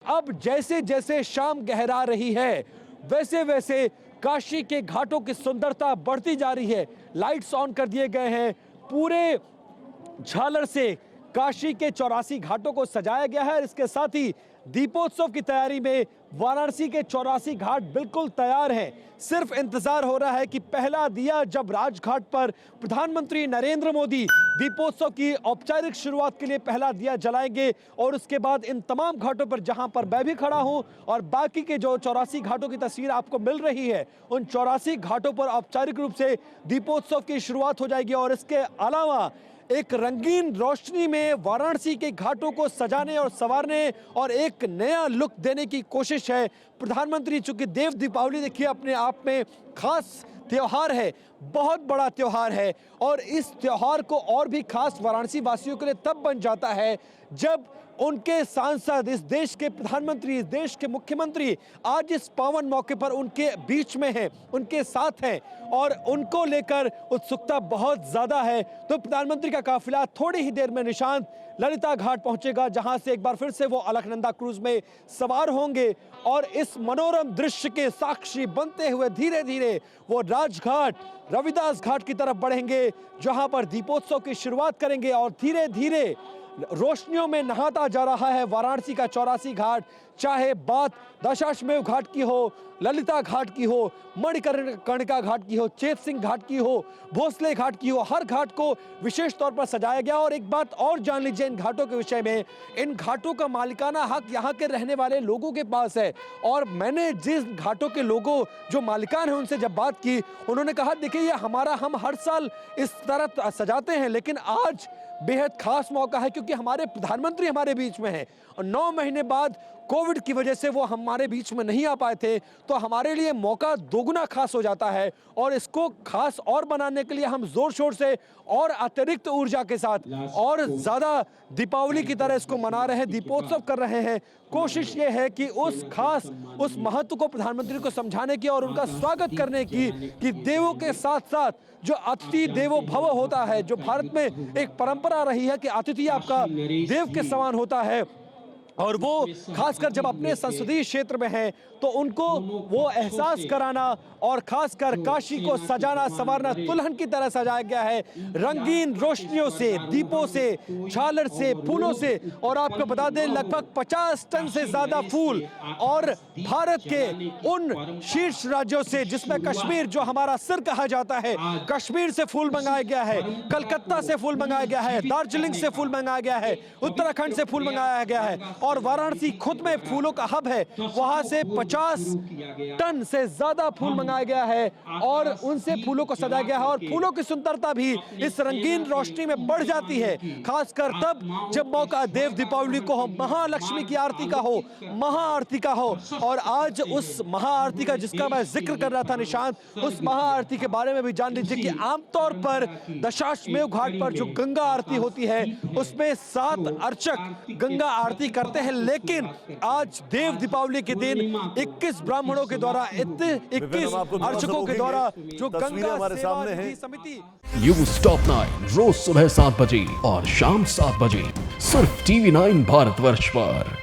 अब जैसे जैसे शाम गहरा रही है वैसे वैसे काशी के घाटों की सुंदरता बढ़ती जा रही है। लाइट्स ऑन कर दिए गए हैं, पूरे झालर से काशी के 84 घाटों को सजाया गया है। इसके साथ ही दीपोत्सव की तैयारी में वाराणसी के 84 घाट बिल्कुल तैयार हैं। सिर्फ इंतजार हो रहा है कि पहला दिया जब राजघाट पर प्रधानमंत्री नरेंद्र मोदी दीपोत्सव की औपचारिक शुरुआत के लिए पहला दिया जलाएंगे और उसके बाद इन तमाम घाटों पर जहां पर मैं भी खड़ा हूं और बाकी के जो 84 घाटों की तस्वीर आपको मिल रही है, उन 84 घाटों पर औपचारिक रूप से दीपोत्सव की शुरुआत हो जाएगी। और इसके अलावा एक रंगीन रोशनी में वाराणसी के घाटों को सजाने और संवारने और एक नया लुक देने की कोशिश है प्रधानमंत्री। चूंकि देव दीपावली देखिए अपने आप में खास त्योहार है, बहुत बड़ा त्योहार है और इस त्योहार को और भी खास वाराणसी वासियों के लिए तब बन जाता है जब उनके सांसद, इस देश के प्रधानमंत्री, इस देश के मुख्यमंत्री आज इस पावन मौके पर उनके बीच में हैं, उनके साथ हैं और उनको लेकर उत्सुकता बहुत ज्यादा है। तो प्रधानमंत्री का काफिला थोड़ी ही देर में निशांत ललिता घाट पहुंचेगा, जहां से एक बार फिर से वो अलकनंदा क्रूज में सवार होंगे और इस मनोरम दृश्य के साक्षी बनते हुए धीरे धीरे वो राजघाट, रविदास घाट की तरफ बढ़ेंगे, जहां पर दीपोत्सव की शुरुआत करेंगे और धीरे धीरे रोशनियों में नहाता जा रहा है वाराणसी का 84 घाट। चाहे बात दशाश्वमेध घाट की हो, ललिता घाट की हो, मणिकर्णिका घाट की हो, चेत सिंह घाट की हो, भोसले घाट की हो, हर घाट को विशेष तौर पर सजाया गया। और एक बात और जान लीजिए इन घाटों के विषय में, इन घाटों का मालिकाना हक यहाँ के रहने वाले लोगों के पास है। और मैंने जिस घाटों के लोगों जो मालिकान हैं उनसे जब बात की, उन्होंने कहा देखिए ये हमारा, हम हर साल इस तरह सजाते हैं लेकिन आज बेहद खास मौका है क्योंकि हमारे प्रधानमंत्री हमारे बीच में हैं और 9 महीने बाद कोविड की वजह से वो हमारे बीच में नहीं आ पाए थे, तो हमारे लिए मौका दोगुना खास हो जाता है। और इसको खास और बनाने के लिए हम जोर शोर से और अतिरिक्त ऊर्जा के साथ और ज्यादा दीपावली की तरह इसको मना रहे हैं, दीपोत्सव कर रहे हैं। कोशिश ये है कि उस महत्व को प्रधानमंत्री को समझाने की और उनका स्वागत करने की कि देवों के साथ साथ जो अतिथि देवो भव होता है, जो भारत में एक परंपरा रही है कि अतिथि आपका देव के समान होता है और वो खासकर जब अपने संसदीय क्षेत्र में हैं तो उनको वो एहसास कराना और खासकर काशी को सजाना संवारना दुल्हन की तरह सजाया गया है, रंगीन रोशनियों से, दीपों से, झालर से, फूलों से। और आपको बता दें लगभग 50 टन से ज्यादा फूल और भारत के उन शीर्ष राज्यों से जिसमें कश्मीर जो हमारा सिर कहा जाता है, कश्मीर से फूल मंगाया गया है, कलकत्ता से फूल मंगाया गया है, दार्जिलिंग से फूल मंगाया गया है, उत्तराखंड से फूल मंगाया गया है और वाराणसी खुद में फूलों का हब है, वहां से 50 टन से ज्यादा फूल मंगाया गया है और उनसे फूलों को सजाया गया है। और फूलों की सुंदरता भी इस रंगीन रोशनी में बढ़ जाती है, खासकर तब जब मौका देव दीपावली को हो, महालक्ष्मी की आरती का हो, महाआरती का हो। और आज उस महाआरती का जिसका मैं जिक्र कर रहा था निशांत, उस महाआरती के बारे में भी जान लीजिए कि आमतौर पर दशाश्वमेध घाट पर जो गंगा आरती होती है उसमें 7 अर्चक गंगा आरती करते हैं, लेकिन आज देव दीपावली के दिन 21 ब्राह्मणों के द्वारा 21 अर्चकों के द्वारा जो गंगा हमारे सामने है समिति न्यूज़ टॉप 9 रोज सुबह 7 बजे और शाम 7 बजे सिर्फ TV9 भारतवर्ष पर।